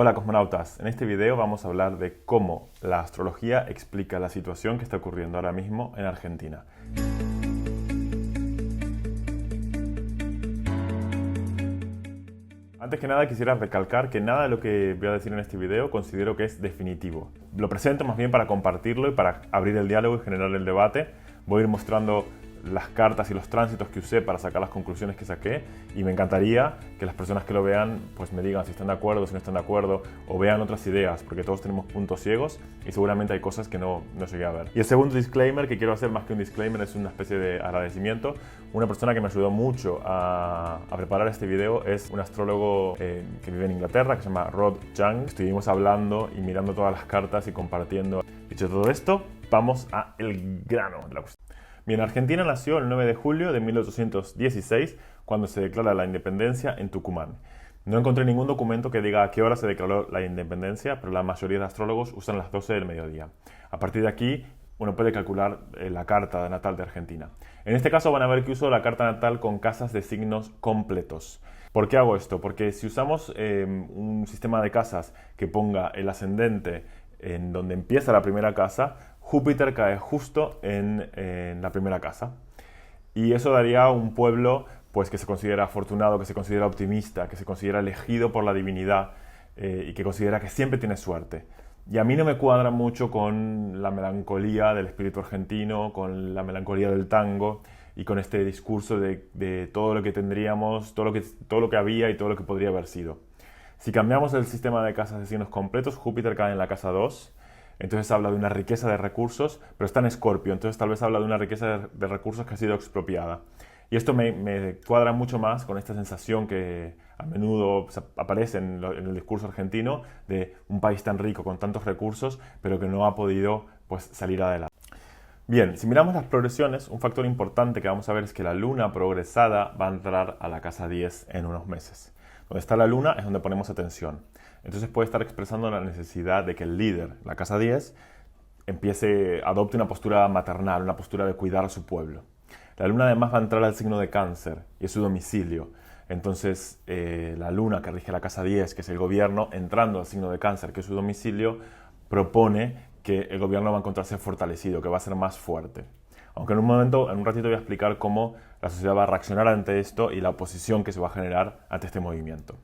Hola cosmonautas, en este video vamos a hablar de cómo la astrología explica la situación que está ocurriendo ahora mismo en Argentina. Antes que nada quisiera recalcar que nada de lo que voy a decir en este video considero que es definitivo. Lo presento más bien para compartirlo y para abrir el diálogo y generar el debate. Voy a ir mostrando las cartas y los tránsitos que usé para sacar las conclusiones que saqué, y me encantaría que las personas que lo vean pues me digan si están de acuerdo, si no están de acuerdo, o vean otras ideas, porque todos tenemos puntos ciegos y seguramente hay cosas que no llegué a ver. Y el segundo disclaimer que quiero hacer, más que un disclaimer, es una especie de agradecimiento. Una persona que me ayudó mucho a preparar este video es un astrólogo que vive en Inglaterra, que se llama Rod Young. Estuvimos hablando y mirando todas las cartas y compartiendo. Dicho todo esto, vamos al grano de la cuestión. Bien, Argentina nació el 9 de julio de 1816, cuando se declara la independencia en Tucumán. No encontré ningún documento que diga a qué hora se declaró la independencia, pero la mayoría de astrólogos usan las 12 del mediodía. A partir de aquí, uno puede calcular la carta natal de Argentina. En este caso van a ver que uso la carta natal con casas de signos completos. ¿Por qué hago esto? Porque si usamos un sistema de casas que ponga el ascendente en donde empieza la primera casa, Júpiter cae justo en la primera casa. Y eso daría un pueblo pues, que se considera afortunado, que se considera optimista, que se considera elegido por la divinidad y que considera que siempre tiene suerte. Y a mí no me cuadra mucho con la melancolía del espíritu argentino, con la melancolía del tango y con este discurso de todo lo que tendríamos, todo lo que había y todo lo que podría haber sido. Si cambiamos el sistema de casas de signos completos, Júpiter cae en la casa 2. Entonces habla de una riqueza de recursos, pero está en Escorpio, entonces tal vez habla de una riqueza de recursos que ha sido expropiada. Y esto me cuadra mucho más con esta sensación que a menudo aparece en el discurso argentino de un país tan rico, con tantos recursos, pero que no ha podido pues, salir adelante. Bien, si miramos las progresiones, un factor importante que vamos a ver es que la luna progresada va a entrar a la casa 10 en unos meses. Donde está la luna es donde ponemos atención. Entonces puede estar expresando la necesidad de que el líder, la casa 10, adopte una postura maternal, una postura de cuidar a su pueblo. La luna además va a entrar al signo de Cáncer y es su domicilio. Entonces la luna que rige la casa 10, que es el gobierno, entrando al signo de Cáncer, que es su domicilio, propone que el gobierno va a encontrarse fortalecido, que va a ser más fuerte. Aunque en un ratito voy a explicar cómo la sociedad va a reaccionar ante esto y la oposición que se va a generar ante este movimiento.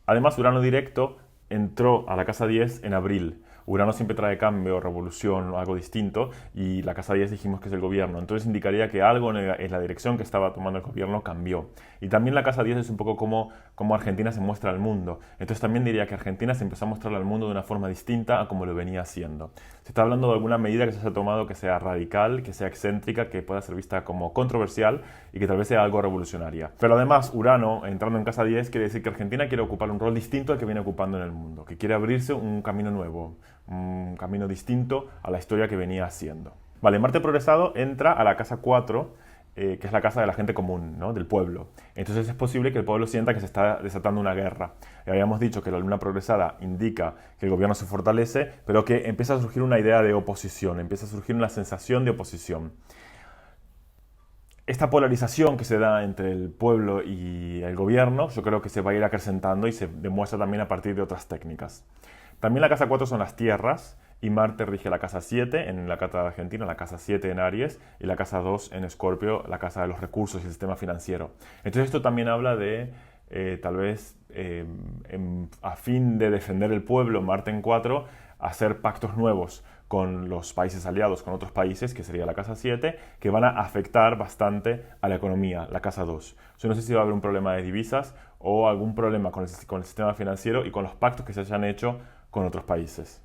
Además, Urano directo entró a la casa 10 en abril. Urano siempre trae cambio, revolución, algo distinto, y la casa 10 dijimos que es el gobierno. Entonces indicaría que algo en la dirección que estaba tomando el gobierno cambió. Y también la casa 10 es un poco como Argentina se muestra al mundo. Entonces también diría que Argentina se empezó a mostrar al mundo de una forma distinta a como lo venía haciendo. Se está hablando de alguna medida que se haya tomado que sea radical, que sea excéntrica, que pueda ser vista como controversial y que tal vez sea algo revolucionaria. Pero además, Urano, entrando en casa 10, quiere decir que Argentina quiere ocupar un rol distinto al que viene ocupando en el mundo, que quiere abrirse un camino nuevo, un camino distinto a la historia que venía haciendo. Vale, Marte progresado entra a la casa 4, que es la casa de la gente común, ¿no? Del pueblo. Entonces es posible que el pueblo sienta que se está desatando una guerra. Habíamos dicho que la luna progresada indica que el gobierno se fortalece, pero que empieza a surgir una idea de oposición, empieza a surgir una sensación de oposición. Esta polarización que se da entre el pueblo y el gobierno, yo creo que se va a ir acrecentando y se demuestra también a partir de otras técnicas. También la casa 4 son las tierras, y Marte rige la casa 7 en la carta de Argentina, la casa 7 en Aries, y la casa 2 en Escorpio, la casa de los recursos y el sistema financiero. Entonces esto también habla de, tal vez, a fin de defender el pueblo, Marte en 4, hacer pactos nuevos con los países aliados, con otros países, que sería la casa 7, que van a afectar bastante a la economía, la casa 2. Yo no sé si va a haber un problema de divisas o algún problema con el sistema financiero y con los pactos que se hayan hecho con otros países.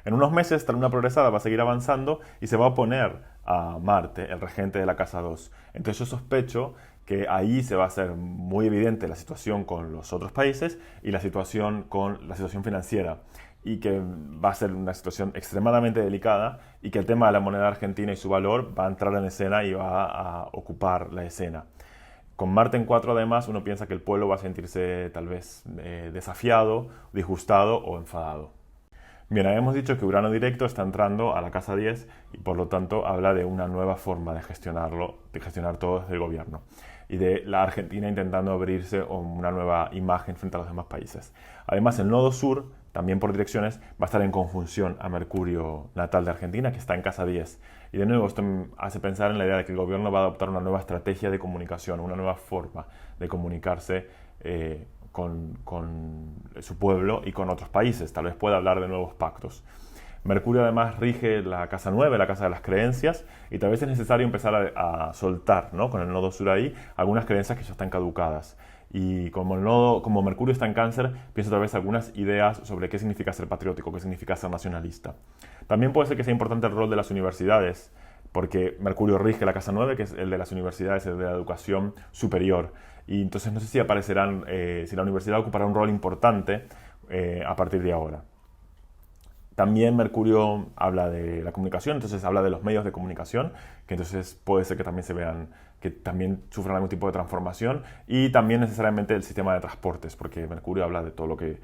En unos meses, esta luna progresada va a seguir avanzando y se va a oponer a Marte, el regente de la casa 2. Entonces yo sospecho que ahí se va a hacer muy evidente la situación con los otros países y la situación con la situación financiera, y que va a ser una situación extremadamente delicada y que el tema de la moneda argentina y su valor va a entrar en escena y va a ocupar la escena. Con Marte en 4 además uno piensa que el pueblo va a sentirse tal vez desafiado, disgustado o enfadado. Bien, habíamos dicho que Urano directo está entrando a la casa 10 y por lo tanto habla de una nueva forma de gestionar todo desde el gobierno. y de la Argentina intentando abrirse una nueva imagen frente a los demás países. Además, el nodo sur, también por direcciones, va a estar en conjunción a Mercurio natal de Argentina, que está en casa 10. Y de nuevo, esto me hace pensar en la idea de que el gobierno va a adoptar una nueva estrategia de comunicación, una nueva forma de comunicarse con su pueblo y con otros países. Tal vez pueda hablar de nuevos pactos. Mercurio además rige la casa 9, la casa de las creencias, y tal vez es necesario empezar a soltar, ¿no? Con el nodo sur ahí, algunas creencias que ya están caducadas. Y como Mercurio está en Cáncer, pienso tal vez algunas ideas sobre qué significa ser patriótico, qué significa ser nacionalista. También puede ser que sea importante el rol de las universidades, porque Mercurio rige la casa 9, que es el de las universidades, el de la educación superior. Y entonces no sé si aparecerán, si la universidad ocupará un rol importante a partir de ahora. También Mercurio habla de la comunicación, entonces habla de los medios de comunicación, que entonces puede ser que también se vean, que también sufran algún tipo de transformación, y también necesariamente el sistema de transportes, porque Mercurio habla de todo lo que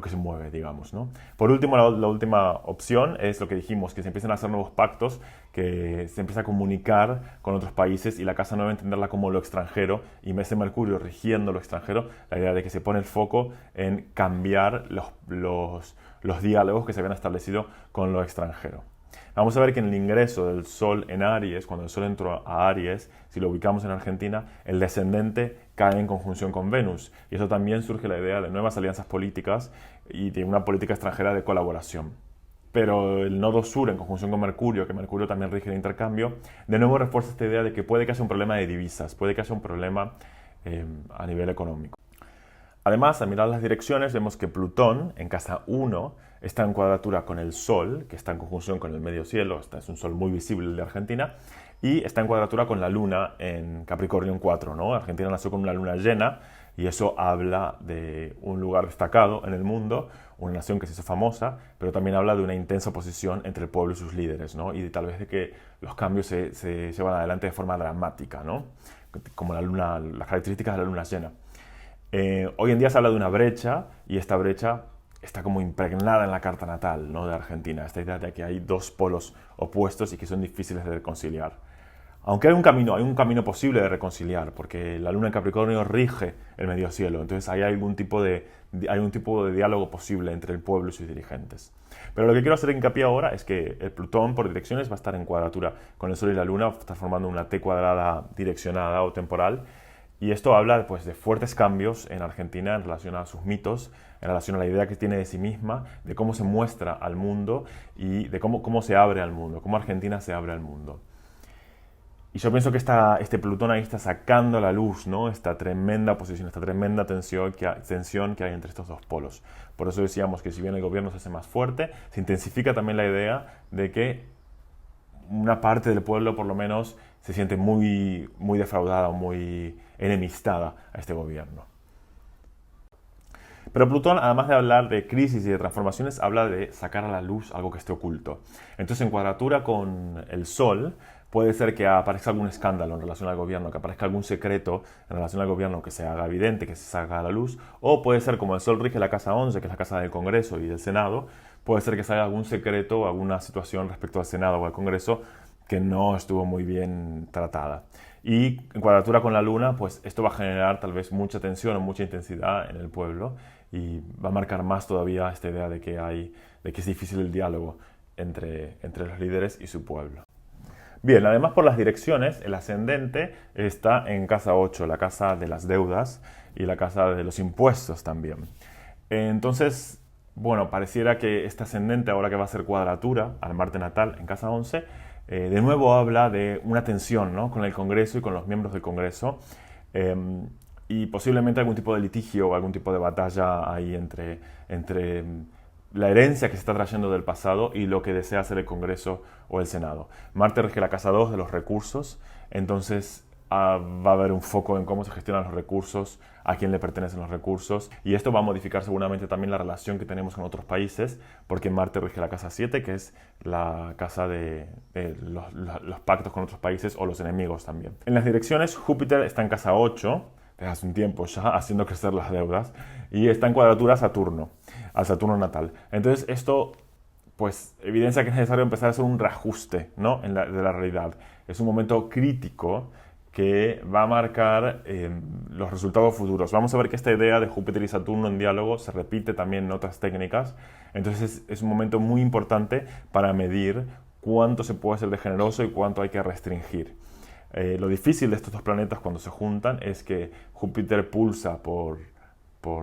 se mueve, digamos, ¿no? Por último, la última opción es lo que dijimos, que se empiecen a hacer nuevos pactos, que se empiece a comunicar con otros países, y la casa 9 entenderla como lo extranjero, y ese Mercurio rigiendo lo extranjero, la idea de que se pone el foco en cambiar los diálogos que se habían establecido con lo extranjero. Vamos a ver que en el ingreso del Sol en Aries, cuando el Sol entró a Aries, si lo ubicamos en Argentina, el descendente cae en conjunción con Venus. Y eso también surge la idea de nuevas alianzas políticas y de una política extranjera de colaboración. Pero el nodo sur en conjunción con Mercurio, que Mercurio también rige el intercambio, de nuevo refuerza esta idea de que puede que haya un problema de divisas, puede que haya un problema a nivel económico. Además, al mirar las direcciones, vemos que Plutón, en casa 1, está en cuadratura con el Sol, que está en conjunción con el medio cielo, este es un Sol muy visible de Argentina, y está en cuadratura con la Luna en Capricornio en 4, ¿no? Argentina nació con una luna llena, y eso habla de un lugar destacado en el mundo, una nación que se hizo famosa, pero también habla de una intensa oposición entre el pueblo y sus líderes, ¿no? Y tal vez de que los cambios se llevan adelante de forma dramática, ¿no? Como las características de la luna llena. Hoy en día se habla de una brecha, y esta brecha está como impregnada en la carta natal, ¿no? De Argentina, esta idea de que hay dos polos opuestos y que son difíciles de reconciliar. Aunque hay un camino posible de reconciliar, porque la luna en Capricornio rige el medio cielo, entonces hay un tipo de diálogo posible entre el pueblo y sus dirigentes. Pero lo que quiero hacer hincapié ahora es que el Plutón por direcciones va a estar en cuadratura con el Sol y la Luna, va a estar formando una T cuadrada direccionada o temporal. Y esto habla pues, de fuertes cambios en Argentina en relación a sus mitos, en relación a la idea que tiene de sí misma, de cómo se muestra al mundo y de cómo se abre al mundo, cómo Argentina se abre al mundo. Y yo pienso que este Plutón ahí está sacando a la luz, ¿no? Esta tremenda oposición, esta tremenda tensión que hay entre estos dos polos. Por eso decíamos que si bien el gobierno se hace más fuerte, se intensifica también la idea de que una parte del pueblo por lo menos se siente muy, muy defraudada o muy enemistada a este gobierno. Pero Plutón, además de hablar de crisis y de transformaciones, habla de sacar a la luz algo que esté oculto. Entonces, en cuadratura con el Sol, puede ser que aparezca algún escándalo en relación al gobierno, que aparezca algún secreto en relación al gobierno que se haga evidente, que se salga a la luz, o puede ser como el Sol rige la casa 11, que es la casa del Congreso y del Senado, puede ser que salga algún secreto o alguna situación respecto al Senado o al Congreso que no estuvo muy bien tratada. Y en cuadratura con la Luna, pues esto va a generar tal vez mucha tensión o mucha intensidad en el pueblo y va a marcar más todavía esta idea de que es difícil el diálogo entre los líderes y su pueblo. Bien, además por las direcciones, el ascendente está en casa 8, la casa de las deudas y la casa de los impuestos también. Entonces, bueno, pareciera que este ascendente, ahora que va a ser cuadratura al Marte natal en casa 11, de nuevo habla de una tensión, ¿no? Con el Congreso y con los miembros del Congreso, y posiblemente algún tipo de litigio o algún tipo de batalla ahí entre la herencia que se está trayendo del pasado y lo que desea hacer el Congreso o el Senado. Marte rige la casa 2 de los recursos, entonces va a haber un foco en cómo se gestionan los recursos, a quién le pertenecen los recursos, y esto va a modificar seguramente también la relación que tenemos con otros países, porque Marte rige la casa 7, que es la casa de los pactos con otros países o los enemigos también. En las direcciones, Júpiter está en casa 8, desde hace un tiempo ya, haciendo crecer las deudas, y está en cuadratura a Saturno natal. Entonces esto pues evidencia que es necesario empezar a hacer un reajuste, ¿no? de la realidad. Es un momento crítico que va a marcar los resultados futuros. Vamos a ver que esta idea de Júpiter y Saturno en diálogo se repite también en otras técnicas. Entonces es un momento muy importante para medir cuánto se puede ser de generoso y cuánto hay que restringir. Lo difícil de estos dos planetas cuando se juntan es que Júpiter pulsa por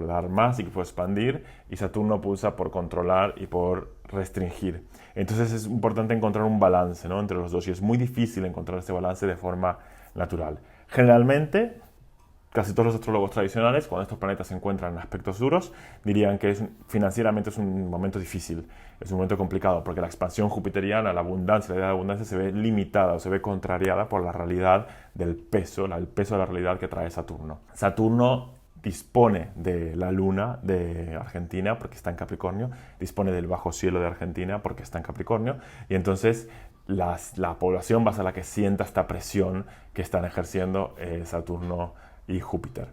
dar más y por expandir, y Saturno pulsa por controlar y por restringir. Entonces es importante encontrar un balance, ¿no?, entre los dos, y es muy difícil encontrar ese balance de forma natural. Generalmente, casi todos los astrólogos tradicionales, cuando estos planetas se encuentran en aspectos duros, dirían que financieramente es un momento difícil, es un momento complicado, porque la expansión jupiteriana, la abundancia, la idea de abundancia se ve limitada o se ve contrariada por la realidad del peso, el peso de la realidad que trae Saturno. Saturno dispone de la luna de Argentina porque está en Capricornio, dispone del bajo cielo de Argentina porque está en Capricornio, y entonces la población va a ser la que sienta esta presión que están ejerciendo Saturno y Júpiter.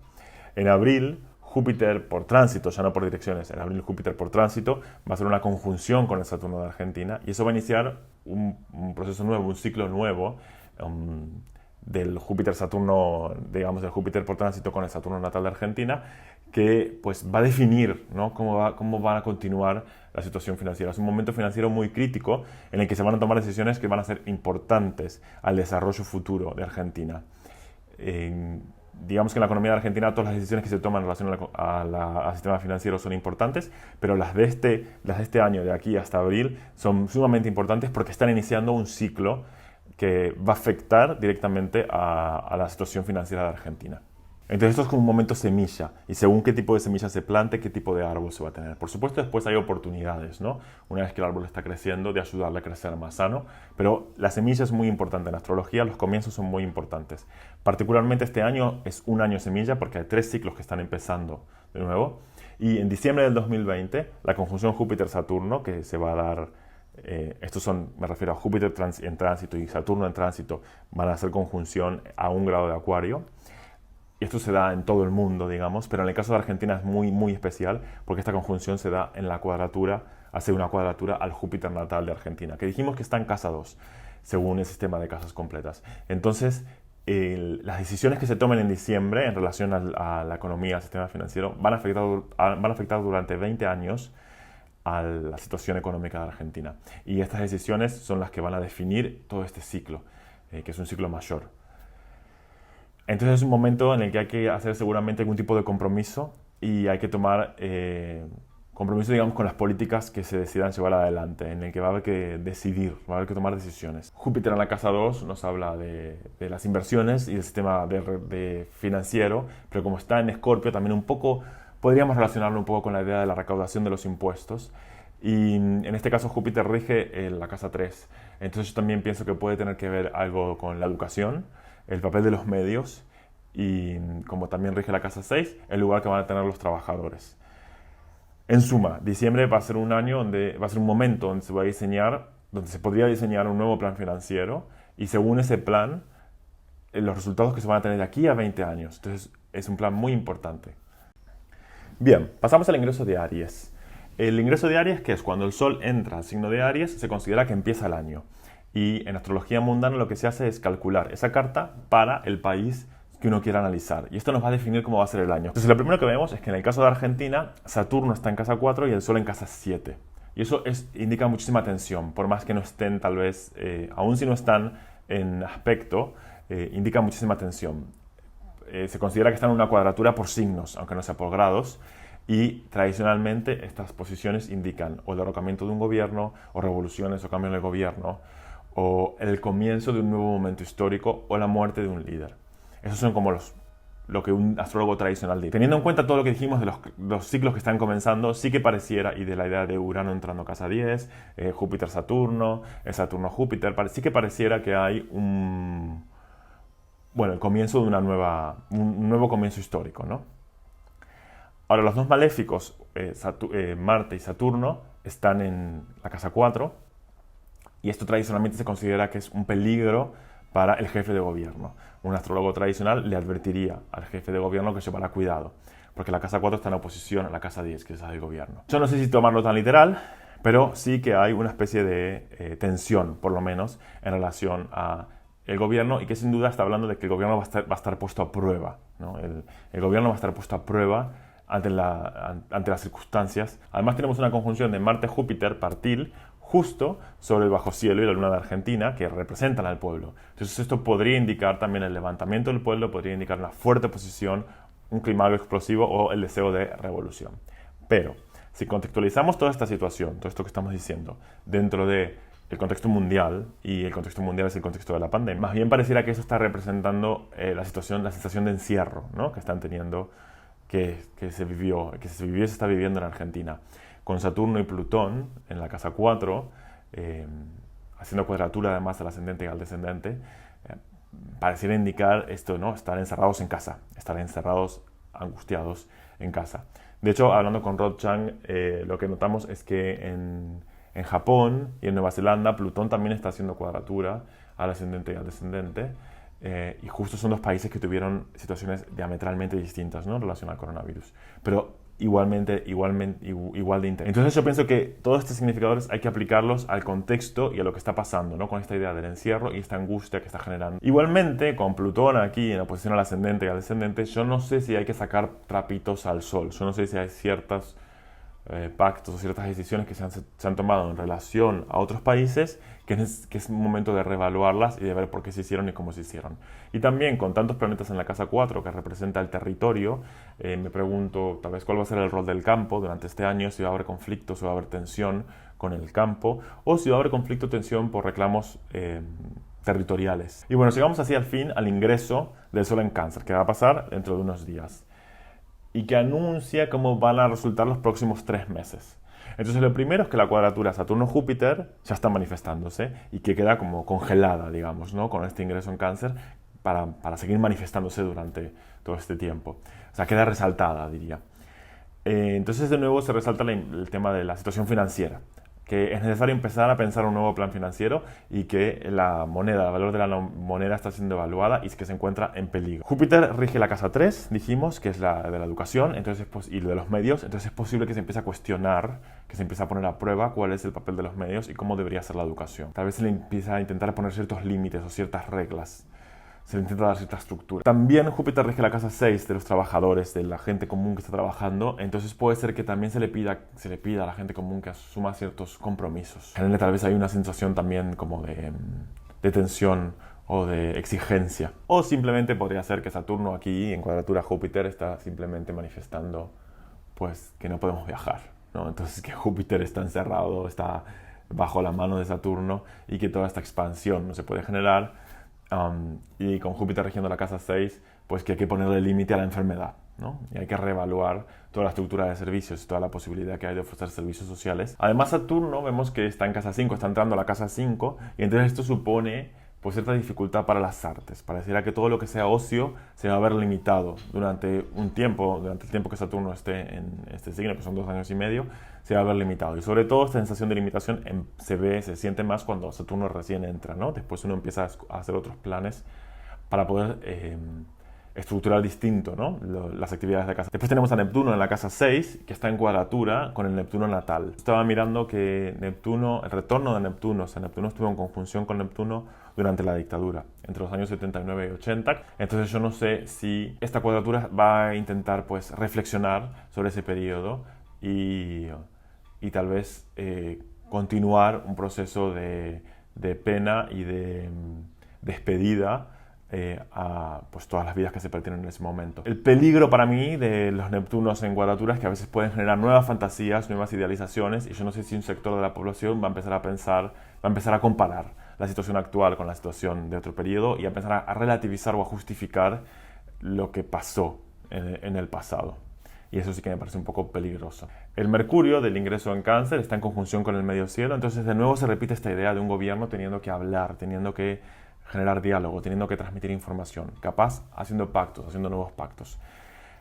En abril, Júpiter por tránsito, ya no por direcciones, en abril Júpiter por tránsito va a hacer una conjunción con el Saturno de Argentina, y eso va a iniciar un proceso nuevo, un ciclo nuevo, del Júpiter-Saturno, digamos, del Júpiter por tránsito con el Saturno natal de Argentina, que pues va a definir, ¿no?, cómo va a continuar la situación financiera. Es un momento financiero muy crítico en el que se van a tomar decisiones que van a ser importantes al desarrollo futuro de Argentina. Digamos que en la economía de Argentina todas las decisiones que se toman en relación al sistema financiero son importantes, pero las de este año, de aquí hasta abril, son sumamente importantes porque están iniciando un ciclo que va a afectar directamente a la situación financiera de Argentina. Entonces esto es como un momento semilla, y según qué tipo de semilla se plante, qué tipo de árbol se va a tener. Por supuesto, después hay oportunidades, ¿no?, una vez que el árbol está creciendo, de ayudarle a crecer más sano, pero la semilla es muy importante en astrología, los comienzos son muy importantes. Particularmente este año es un año semilla porque hay 3 ciclos que están empezando de nuevo, y en diciembre del 2020, la conjunción Júpiter-Saturno, que se va a dar, me refiero a Júpiter en tránsito y Saturno en tránsito, van a hacer conjunción a 1 grado de Acuario. Y esto se da en todo el mundo, digamos, pero en el caso de Argentina es muy, muy especial porque esta conjunción se da en la cuadratura, hace una cuadratura al Júpiter natal de Argentina, que dijimos que está en casa 2, según el sistema de casas completas. Entonces, las decisiones que se tomen en diciembre en relación a la economía, al sistema financiero, van a afectar durante 20 años a la situación económica de Argentina. Y estas decisiones son las que van a definir todo este ciclo, que es un ciclo mayor. Entonces es un momento en el que hay que hacer seguramente algún tipo de compromiso, y hay que tomar compromiso, digamos, con las políticas que se decidan llevar adelante, en el que va a haber que decidir, va a haber que tomar decisiones. Júpiter en la casa 2 nos habla de las inversiones y del sistema de financiero, pero como está en Escorpio también un poco podríamos relacionarlo un poco con la idea de la recaudación de los impuestos. Y en este caso Júpiter rige la casa 3. Entonces yo también pienso que puede tener que ver algo con la educación, el papel de los medios, y como también rige la casa 6, el lugar que van a tener los trabajadores. En suma, diciembre va a ser un año donde va a ser un momento donde se va a diseñar, donde se podría diseñar un nuevo plan financiero, y según ese plan, los resultados que se van a tener de aquí a 20 años. Entonces es un plan muy importante. Bien, pasamos al ingreso de Aries. El ingreso de Aries, que es cuando el Sol entra al signo de Aries, se considera que empieza el año. Y en astrología mundana lo que se hace es calcular esa carta para el país que uno quiera analizar. Y esto nos va a definir cómo va a ser el año. Entonces lo primero que vemos es que en el caso de Argentina, Saturno está en casa 4 y el Sol en casa 7. Y eso indica muchísima tensión, por más que no estén tal vez, aún si no están en aspecto, indica muchísima tensión. Se considera que están en una cuadratura por signos, aunque no sea por grados, y tradicionalmente estas posiciones indican o el derrocamiento de un gobierno, o revoluciones o cambios en el gobierno, o el comienzo de un nuevo momento histórico, o la muerte de un líder. Esos son como lo que un astrólogo tradicional dice. Teniendo en cuenta todo lo que dijimos de los ciclos que están comenzando, sí que pareciera, y de la idea de Urano entrando a casa 10, Júpiter-Saturno, Saturno-Júpiter, sí que pareciera que hay el comienzo de un nuevo comienzo histórico, ¿no? Ahora, los dos maléficos, Marte y Saturno, están en la casa 4, y esto tradicionalmente se considera que es un peligro para el jefe de gobierno. Un astrólogo tradicional le advertiría al jefe de gobierno que llevara cuidado, porque la casa 4 está en oposición a la casa 10, que es la del gobierno. Yo no sé si tomarlo tan literal, pero sí que hay una especie de tensión, por lo menos, en relación a el gobierno y que sin duda está hablando de que el gobierno va a estar puesto a prueba, ¿no? El gobierno va a estar puesto a prueba ante las circunstancias. Además tenemos una conjunción de Marte-Júpiter partil justo sobre el bajo cielo y la luna de Argentina que representan al pueblo. Entonces esto podría indicar también el levantamiento del pueblo, podría indicar una fuerte posición, un clima explosivo o el deseo de revolución. Pero si contextualizamos toda esta situación, todo esto que estamos diciendo, dentro del contexto mundial, y el contexto mundial es el contexto de la pandemia, más bien pareciera que eso está representando la sensación de encierro, ¿no? Que están teniendo, que se está viviendo en Argentina. Con Saturno y Plutón en la casa 4, haciendo cuadratura además al ascendente y al descendente, pareciera indicar esto, ¿no? Estar encerrados en casa, estar encerrados, angustiados en casa. De hecho, hablando con Rod Chang, lo que notamos es que en Japón y en Nueva Zelanda, Plutón también está haciendo cuadratura al ascendente y al descendente, y justo son dos países que tuvieron situaciones diametralmente distintas, ¿no? En relación al coronavirus. Pero igual de intenso. Entonces yo pienso que todos estos significadores hay que aplicarlos al contexto y a lo que está pasando, ¿no? Con esta idea del encierro y esta angustia que está generando. Igualmente, con Plutón aquí en oposición al ascendente y al descendente, yo no sé si hay que sacar trapitos al sol. Yo no sé si hay ciertos pactos o ciertas decisiones que se han tomado en relación a otros países que es un momento de reevaluarlas y de ver por qué se hicieron y cómo se hicieron. Y también con tantos planetas en la casa 4 que representa el territorio, me pregunto tal vez cuál va a ser el rol del campo durante este año, si va a haber conflicto, si va a haber tensión con el campo o si va a haber conflicto o tensión por reclamos territoriales. Y bueno, llegamos así al fin al ingreso del Sol en Cáncer, que va a pasar dentro de unos días y que anuncia cómo van a resultar los próximos 3 meses. Entonces lo primero es que la cuadratura Saturno-Júpiter ya está manifestándose y que queda como congelada, digamos, ¿no? Con este ingreso en Cáncer para seguir manifestándose durante todo este tiempo. O sea, queda resaltada, diría. Entonces de nuevo se resalta el tema de la situación financiera, que es necesario empezar a pensar un nuevo plan financiero y que la moneda, el valor de la moneda está siendo evaluada y que se encuentra en peligro. Júpiter rige la casa 3, dijimos, que es la de la educación entonces, y de los medios, entonces es posible que se empiece a cuestionar, que se empiece a poner a prueba cuál es el papel de los medios y cómo debería ser la educación. Tal vez se le empieza a intentar poner ciertos límites o ciertas reglas. Se le intenta dar cierta estructura. También Júpiter rige la casa 6 de los trabajadores, de la gente común que está trabajando, entonces puede ser que también se le pida a la gente común que asuma ciertos compromisos. En él tal vez hay una sensación también como de tensión o de exigencia. O simplemente podría ser que Saturno aquí, en cuadratura a Júpiter, está simplemente manifestando pues que no podemos viajar, ¿no? Entonces que Júpiter está encerrado, está bajo la mano de Saturno y que toda esta expansión no se puede generar. Y con Júpiter rigiendo la casa 6, pues que hay que ponerle límite a la enfermedad, ¿no? Y hay que reevaluar toda la estructura de servicios, toda la posibilidad que hay de ofrecer servicios sociales. Además, Saturno vemos que está en casa 5, está entrando a la casa 5, y entonces esto supone pues cierta dificultad para las artes. Pareciera que todo lo que sea ocio se va a ver limitado durante el tiempo que Saturno esté en este signo, que son 2 años y medio, se va a ver limitado. Y sobre todo esta sensación de limitación se siente más cuando Saturno recién entra, ¿no? Después uno empieza a hacer otros planes para poder estructurar distinto, ¿no? Las actividades de casa. Después tenemos a Neptuno en la casa 6, que está en cuadratura con el Neptuno natal. Estaba mirando que el retorno de Neptuno, o sea, Neptuno estuvo en conjunción con Neptuno durante la dictadura, entre los años 79 y 80. Entonces yo no sé si esta cuadratura va a intentar pues reflexionar sobre ese periodo y tal vez continuar un proceso de pena y de despedida a pues, todas las vidas que se perdieron en ese momento. El peligro para mí de los Neptunos en cuadratura es que a veces pueden generar nuevas fantasías, nuevas idealizaciones, y yo no sé si un sector de la población va a empezar a pensar, va a empezar a comparar la situación actual con la situación de otro periodo y a empezar a relativizar o a justificar lo que pasó en el pasado. Y eso sí que me parece un poco peligroso. El Mercurio del ingreso en Cáncer está en conjunción con el medio cielo, entonces de nuevo se repite esta idea de un gobierno teniendo que hablar, teniendo que generar diálogo, teniendo que transmitir información, capaz haciendo pactos, haciendo nuevos pactos.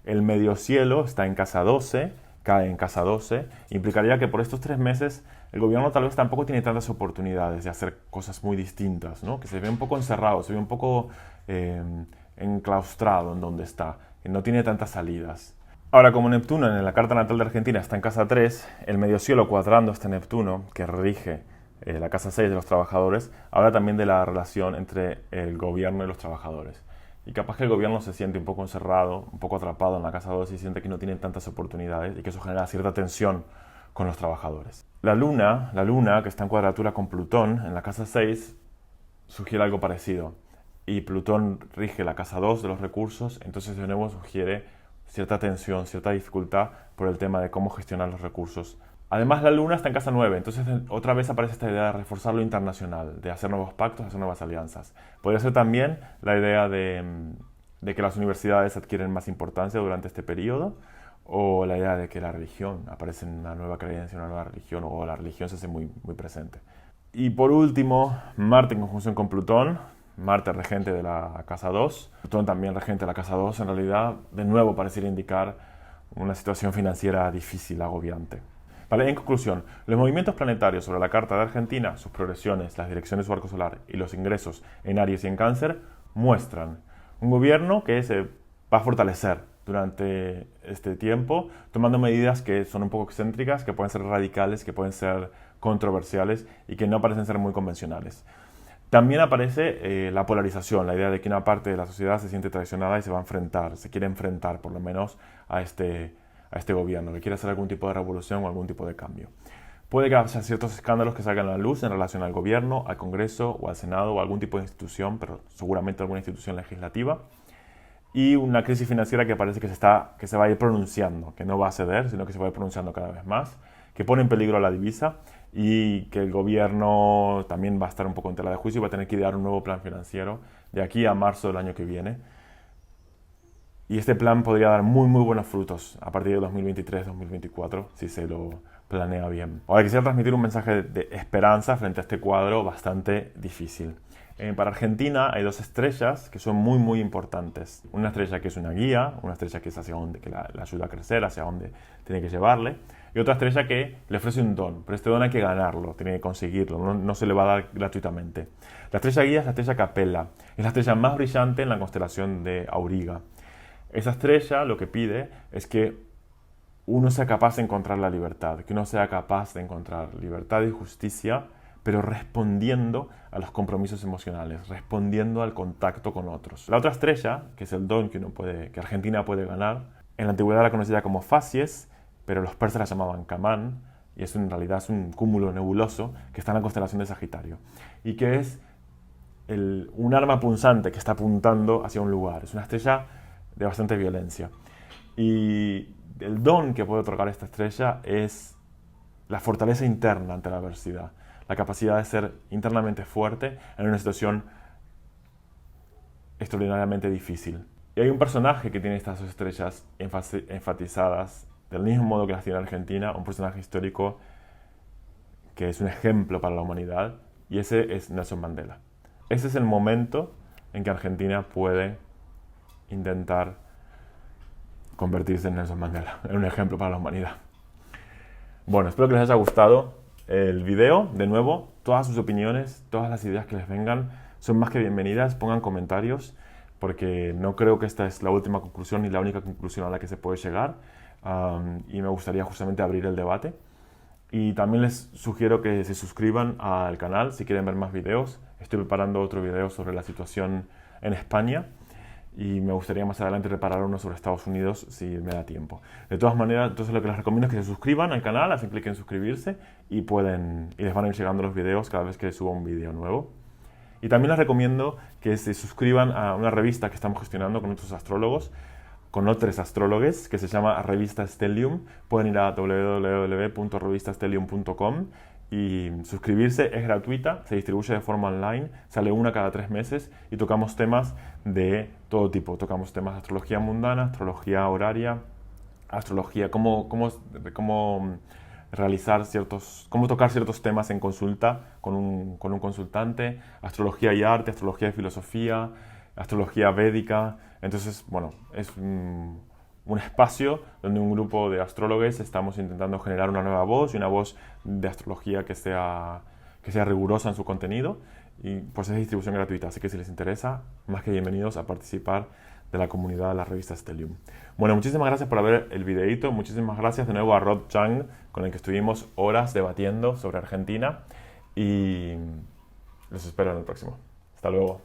El medio cielo está en casa 12, cae en casa 12, implicaría que por estos 3 meses el gobierno tal vez tampoco tiene tantas oportunidades de hacer cosas muy distintas, ¿no? Que se ve un poco encerrado, se ve un poco enclaustrado en donde está, que no tiene tantas salidas. Ahora, como Neptuno en la carta natal de Argentina está en casa 3, el medio cielo cuadrando este Neptuno, que rige la casa 6 de los trabajadores, habla también de la relación entre el gobierno y los trabajadores. Y capaz que el gobierno se siente un poco encerrado, un poco atrapado en la casa 2 y siente que no tiene tantas oportunidades y que eso genera cierta tensión con los trabajadores. La luna, que está en cuadratura con Plutón en la casa 6, sugiere algo parecido. Y Plutón rige la casa 2 de los recursos, entonces de nuevo sugiere cierta tensión, cierta dificultad por el tema de cómo gestionar los recursos. Además, la luna está en casa 9, entonces otra vez aparece esta idea de reforzar lo internacional, de hacer nuevos pactos, hacer nuevas alianzas. Podría ser también la idea de que las universidades adquieren más importancia durante este periodo, o la idea de que la religión, aparece en una nueva creencia, una nueva religión, o la religión se hace muy, muy presente. Y por último, Marte en conjunción con Plutón, Marte regente de la casa 2, Plutón también regente de la casa 2, en realidad de nuevo pareciera indicar una situación financiera difícil, agobiante. Vale, en conclusión, los movimientos planetarios sobre la carta de Argentina, sus progresiones, las direcciones de su arco solar y los ingresos en Aries y en Cáncer muestran un gobierno que se va a fortalecer durante este tiempo, tomando medidas que son un poco excéntricas, que pueden ser radicales, que pueden ser controversiales y que no parecen ser muy convencionales. También aparece la polarización, la idea de que una parte de la sociedad se siente traicionada y se va a enfrentar, se quiere enfrentar por lo menos a este gobierno, que quiere hacer algún tipo de revolución o algún tipo de cambio. Puede que haya ciertos escándalos que salgan a la luz en relación al gobierno, al Congreso o al Senado o algún tipo de institución, pero seguramente alguna institución legislativa. Y una crisis financiera que parece que se va a ir pronunciando, que no va a ceder, sino que se va a ir pronunciando cada vez más, que pone en peligro a la divisa y que el gobierno también va a estar un poco en tela de juicio y va a tener que idear un nuevo plan financiero de aquí a marzo del año que viene. Y este plan podría dar muy, muy buenos frutos a partir de 2023-2024, si se lo planea bien. Ahora quisiera transmitir un mensaje de esperanza frente a este cuadro bastante difícil. Para Argentina hay dos estrellas que son muy, muy importantes. Una estrella que es una guía, una estrella que es hacia dónde, que la ayuda a crecer, hacia dónde tiene que llevarle. Y otra estrella que le ofrece un don, pero este don hay que ganarlo, tiene que conseguirlo, no se le va a dar gratuitamente. La estrella guía es la estrella Capella, es la estrella más brillante en la constelación de Auriga. Esa estrella lo que pide es que uno sea capaz de encontrar la libertad, que uno sea capaz de encontrar libertad y justicia, pero respondiendo a los compromisos emocionales, respondiendo al contacto con otros. La otra estrella, que es el don que Argentina puede ganar, en la antigüedad era conocida como Facies, pero los persas la llamaban Camán, y eso en realidad es un cúmulo nebuloso que está en la constelación de Sagitario, y que es un arma punzante que está apuntando hacia un lugar. Es una estrella de bastante violencia. Y el don que puede otorgar esta estrella es la fortaleza interna ante la adversidad, la capacidad de ser internamente fuerte en una situación extraordinariamente difícil. Y hay un personaje que tiene estas dos estrellas enfatizadas del mismo modo que las tiene Argentina, un personaje histórico que es un ejemplo para la humanidad, y ese es Nelson Mandela. Ese es el momento en que Argentina puede intentar convertirse en Nelson Mandela, en un ejemplo para la humanidad. Bueno, espero que les haya gustado el video. De nuevo, todas sus opiniones, todas las ideas que les vengan son más que bienvenidas. Pongan comentarios, porque no creo que esta es la última conclusión ni la única conclusión a la que se puede llegar. Y me gustaría justamente abrir el debate. Y también les sugiero que se suscriban al canal si quieren ver más videos. Estoy preparando otro video sobre la situación en España y me gustaría más adelante preparar uno sobre Estados Unidos si me da tiempo. De todas maneras, entonces lo que les recomiendo es que se suscriban al canal, hacen clic en suscribirse y les van a ir llegando los videos cada vez que suba un video nuevo. Y también les recomiendo que se suscriban a una revista que estamos gestionando con otros astrólogos, con otros astrólogos, que se llama Revista Stellium. Pueden ir a www.revistastellium.com y suscribirse, es gratuita, se distribuye de forma online, sale una cada 3 meses y tocamos temas de todo tipo. Tocamos temas de astrología mundana, astrología horaria, astrología, cómo tocar ciertos temas en consulta con un consultante, astrología y arte, astrología y filosofía, astrología védica. Entonces, bueno, es un espacio donde un grupo de astrólogos estamos intentando generar una nueva voz y una voz de astrología que sea rigurosa en su contenido, y pues es distribución gratuita, así que si les interesa, más que bienvenidos a participar de la comunidad de la revista Stellium. Bueno, muchísimas gracias por ver el videito, muchísimas gracias de nuevo a Rod Chang, con el que estuvimos horas debatiendo sobre Argentina, y los espero en el próximo. Hasta luego.